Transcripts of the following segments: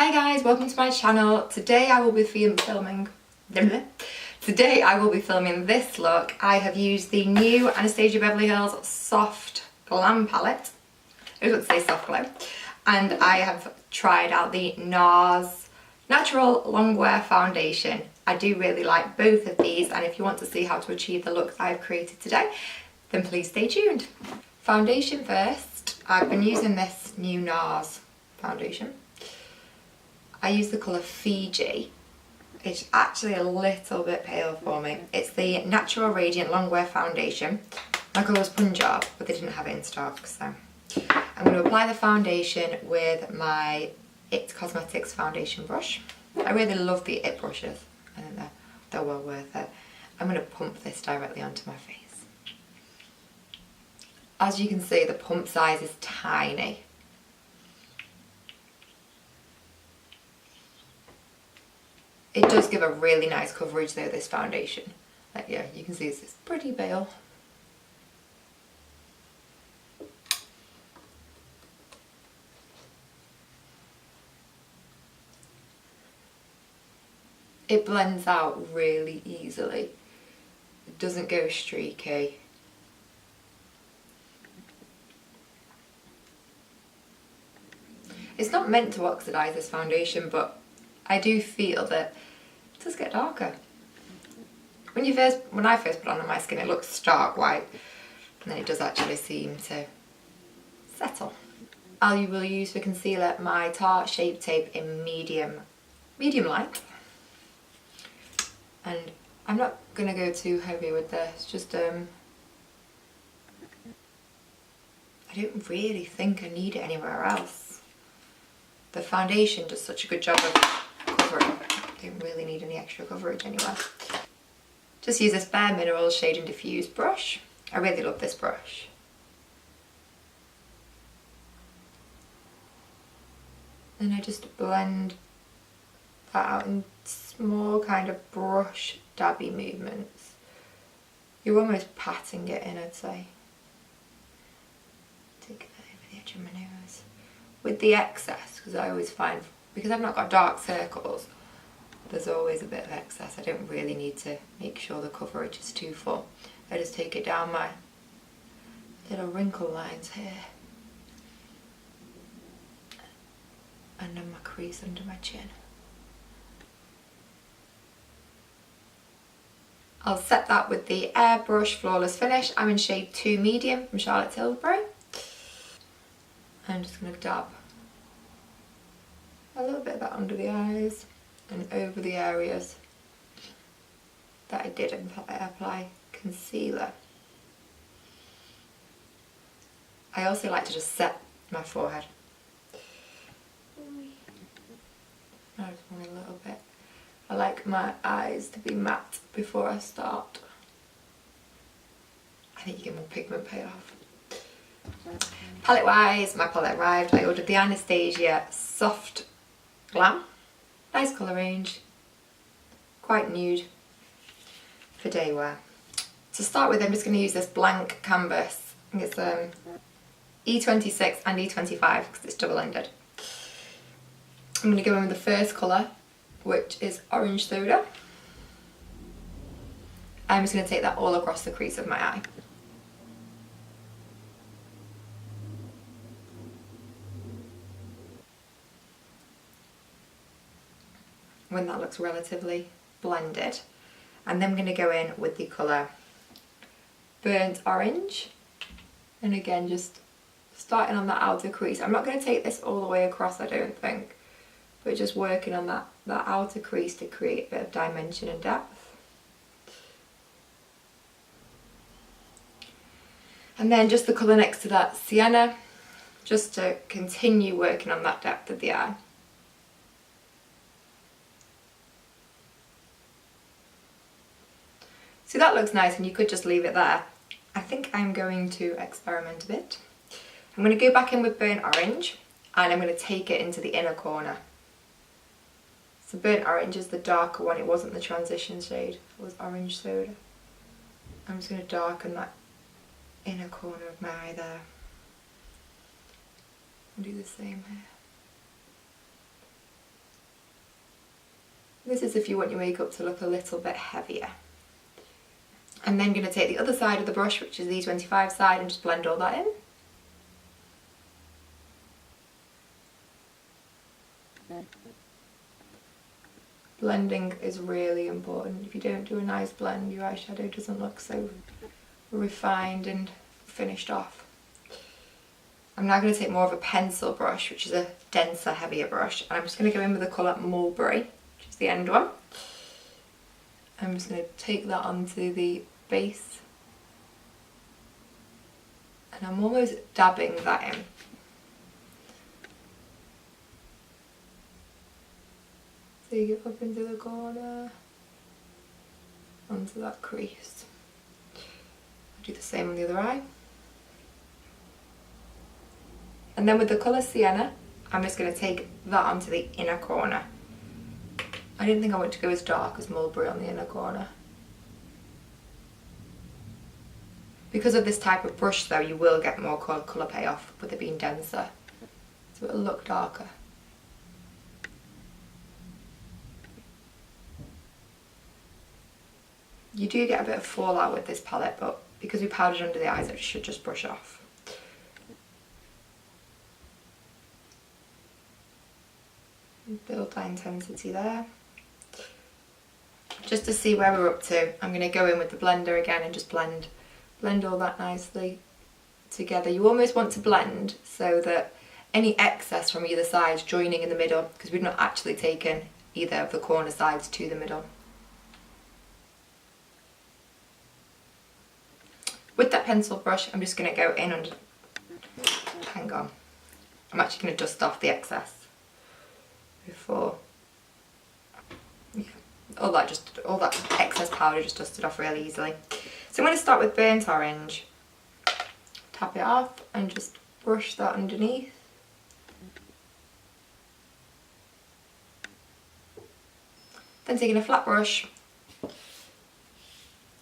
Hi guys, welcome to my channel. Today I will be filming this look. I have used the new Anastasia Beverly Hills Soft Glam palette. I was about to say Soft Glow. And I have tried out the Nars Natural Longwear foundation. I do really like both of these, and if you want to see how to achieve the looks I've created today, then please stay tuned. Foundation first. I've been using this new Nars foundation. I use the colour Fiji. It's actually a little bit pale for me. It's the Natural Radiant Longwear foundation. My colour was Punjab, but they didn't have it in stock, so I'm going to apply the foundation with my It Cosmetics foundation brush. I really love the It brushes. I think they're well worth it. I'm going to pump this directly onto my face. As you can see, the pump size is tiny. It does give a really nice coverage though, this foundation. Like, yeah, you can see it's pretty pale. It blends out really easily. It doesn't go streaky. It's not meant to oxidize, this foundation, but I do feel that it does get darker. When I first put it on my skin, it looks stark white, and then it does actually seem to settle. I will use for concealer my Tarte Shape Tape in medium light. And I'm not going to go too heavy with this, just I don't really think I need it anywhere else. The foundation does such a good job of covering. I don't really need any extra coverage anywhere. Just use this Bare Minerals Shade and Diffuse brush. I really love this brush. And I just blend that out in small kind of brush dabby movements. You're almost patting it in, I'd say. Take it over the edge of my nose. With the excess, because I always find, because I've not got dark circles, there's always a bit of excess. I don't really need to make sure the coverage is too full. I just take it down my little wrinkle lines here. And then my crease under my chin. I'll set that with the Airbrush Flawless Finish. I'm in shade 2 Medium from Charlotte Tilbury. I'm just going to dab a little bit of that under the eyes and over the areas that I did apply concealer. I also like to just set my forehead. I just want a little bit. I like my eyes to be matte before I start. I think you get more pigment payoff. Palette wise, my palette arrived. I ordered the Anastasia Soft Glam. Nice colour range. Quite nude for day wear. To start with, I'm just going to use this blank canvas. I think it's E26 and E25 because it's double-ended. I'm going to go in with the first colour, which is Orange Soda. I'm just going to take that all across the crease of my eye. When that looks relatively blended. And then I'm going to go in with the colour Burnt Orange. And again, just starting on that outer crease. I'm not going to take this all the way across, I don't think. But just working on that outer crease to create a bit of dimension and depth. And then just the colour next to that, Sienna, just to continue working on that depth of the eye. So that looks nice, and you could just leave it there. I think I'm going to experiment a bit. I'm going to go back in with Burnt Orange, and I'm going to take it into the inner corner. So Burnt Orange is the darker one, it wasn't the transition shade, it was Orange Soda. I'm just going to darken that inner corner of my eye there. And do the same here. This is if you want your makeup to look a little bit heavier. I'm then going to take the other side of the brush, which is the E25 side, and just blend all that in. Blending is really important. If you don't do a nice blend, your eyeshadow doesn't look so refined and finished off. I'm now going to take more of a pencil brush, which is a denser, heavier brush, and I'm just going to go in with the colour Mulberry, which is the end one. I'm just going to take that onto the base, and I'm almost dabbing that in. Take it up into the corner, onto that crease. I'll do the same on the other eye. And then with the colour Sienna, I'm just going to take that onto the inner corner. I didn't think I want to go as dark as Mulberry on the inner corner. Because of this type of brush though, you will get more colour payoff with it being denser. So it'll look darker. You do get a bit of fallout with this palette, but because we powdered under the eyes, it should just brush off. Build that intensity there. Just to see where we're up to, I'm going to go in with the blender again and just blend all that nicely together. You almost want to blend so that any excess from either side is joining in the middle, because we've not actually taken either of the corner sides to the middle. With that pencil brush, I'm just going to go in and, hang on, I'm actually going to dust off the excess before, yeah, all that excess powder just dusted off really easily. So I'm going to start with burnt orange, tap it off and just brush that underneath. Then taking a flat brush,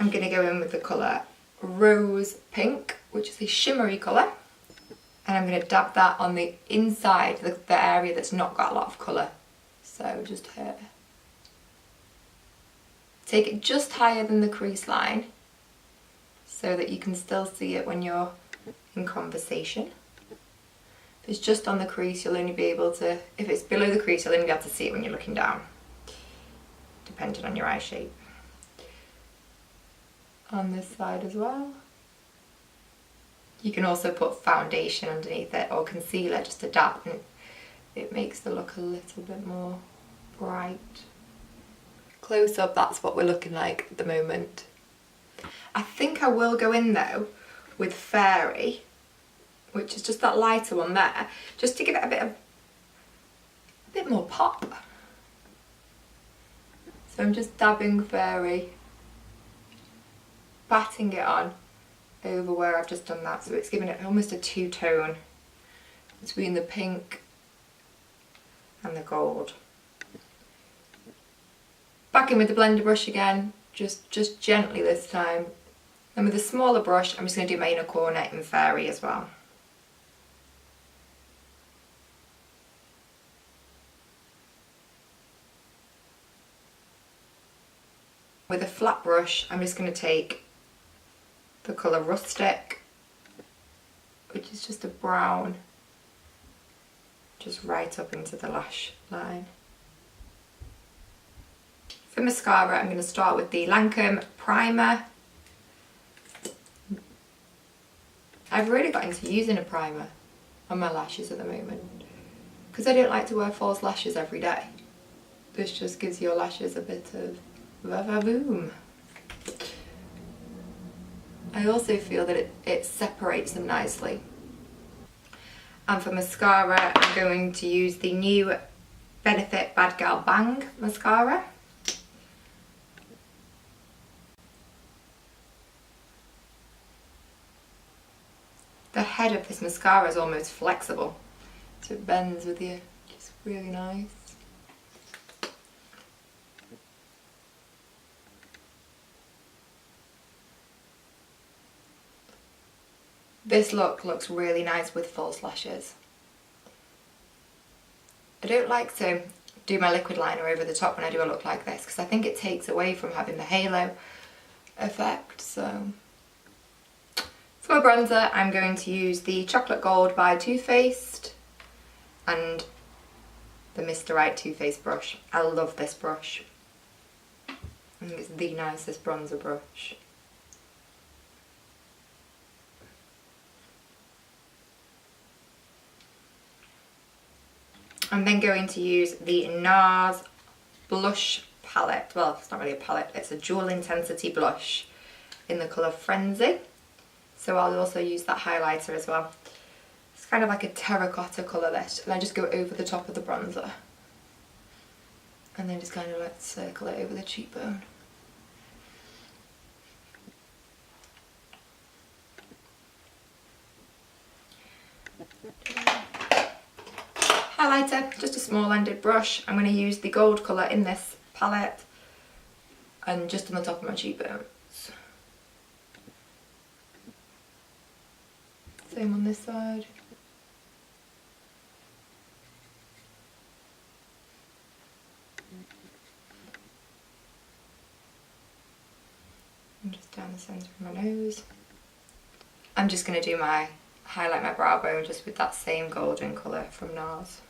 I'm going to go in with the colour Rose Pink, which is a shimmery colour, and I'm going to dab that on the inside, the area that's not got a lot of colour, so just here. Take it just higher than the crease line so that you can still see it when you're in conversation. If it's just on the crease, you'll only be able to, if it's below the crease, you'll only be able to see it when you're looking down, depending on your eye shape. On this side as well. You can also put foundation underneath it or concealer, just a dab, and it makes the look a little bit more bright. Close up, that's what we're looking like at the moment. I think I will go in though with Fairy, which is just that lighter one there, just to give it a bit more pop. So I'm just dabbing Fairy, batting it on over where I've just done that, so it's giving it almost a two-tone between the pink and the gold. Back in with the blender brush again, just gently this time. And with a smaller brush, I'm just going to do my inner corner in Fairy as well. With a flat brush, I'm just going to take the colour Rustic, which is just a brown, just right up into the lash line. For mascara, I'm going to start with the Lancome primer. I've really got into using a primer on my lashes at the moment because I don't like to wear false lashes every day. This just gives your lashes a bit of va-va-boom. I also feel that it separates them nicely. And for mascara, I'm going to use the new Benefit Bad Girl Bang mascara. The head of this mascara is almost flexible, so it bends with you, which is really nice. This look looks really nice with false lashes. I don't like to do my liquid liner over the top when I do a look like this, because I think it takes away from having the halo effect. So for my bronzer, I'm going to use the Chocolate Gold by Too Faced and the Mr. Right Too Faced brush. I love this brush. I think it's the nicest bronzer brush. I'm then going to use the Nars blush palette. Well, it's not really a palette, it's a dual intensity blush in the colour Frenzy. So I'll also use that highlighter as well. It's kind of like a terracotta colour this, and I just go over the top of the bronzer. And then just kind of like circle it over the cheekbone. Highlighter, just a small ended brush. I'm going to use the gold colour in this palette and just on the top of my cheekbones. Same on this side. And just down the centre of my nose. I'm just going to do highlight my brow bone just with that same golden colour from Nars.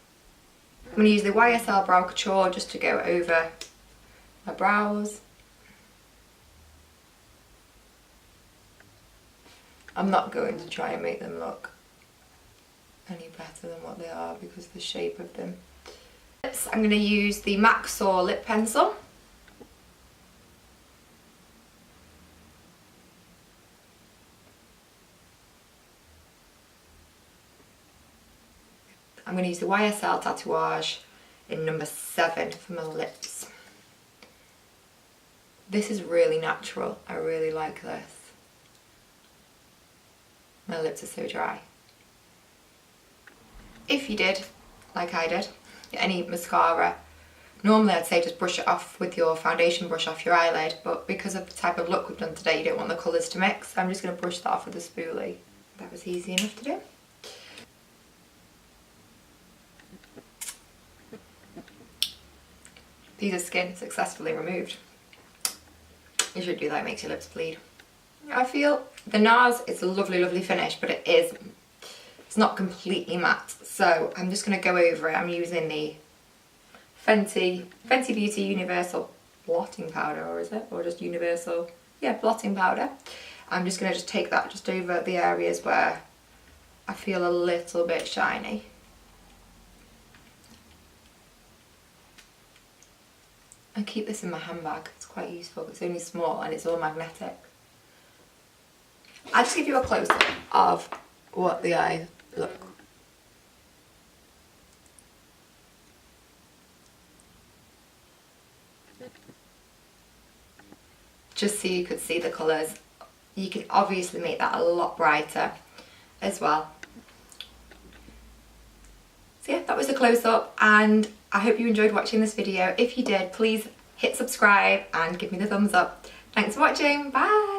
I'm going to use the YSL Brow Couture just to go over my brows. I'm not going to try and make them look any better than what they are because of the shape of them. Lips, I'm going to use the MAC Soar lip pencil. I'm going to use the YSL Tatouage in number 7 for my lips. This is really natural. I really like this. My lips are so dry. If you did, like I did, get any mascara, normally I'd say just brush it off with your foundation brush off your eyelid, but because of the type of look we've done today, you don't want the colours to mix, so I'm just going to brush that off with a spoolie. That was easy enough to do. Piece of skin successfully removed. You should do that, it makes your lips bleed. I feel the Nars is a lovely, lovely finish, but it's not completely matte. So I'm just going to go over it. I'm using the Fenty Beauty Universal Blotting Powder, or is it? Or just Universal? Yeah, blotting powder. I'm just going to just take that just over the areas where I feel a little bit shiny. I keep this in my handbag. It's quite useful. It's only small and it's all magnetic. I'll just give you a close-up of what the eyes look. Just so you could see the colours. You can obviously make that a lot brighter as well. So yeah, that was a close-up, and I hope you enjoyed watching this video. If you did, please hit subscribe and give me the thumbs up. Thanks for watching, bye!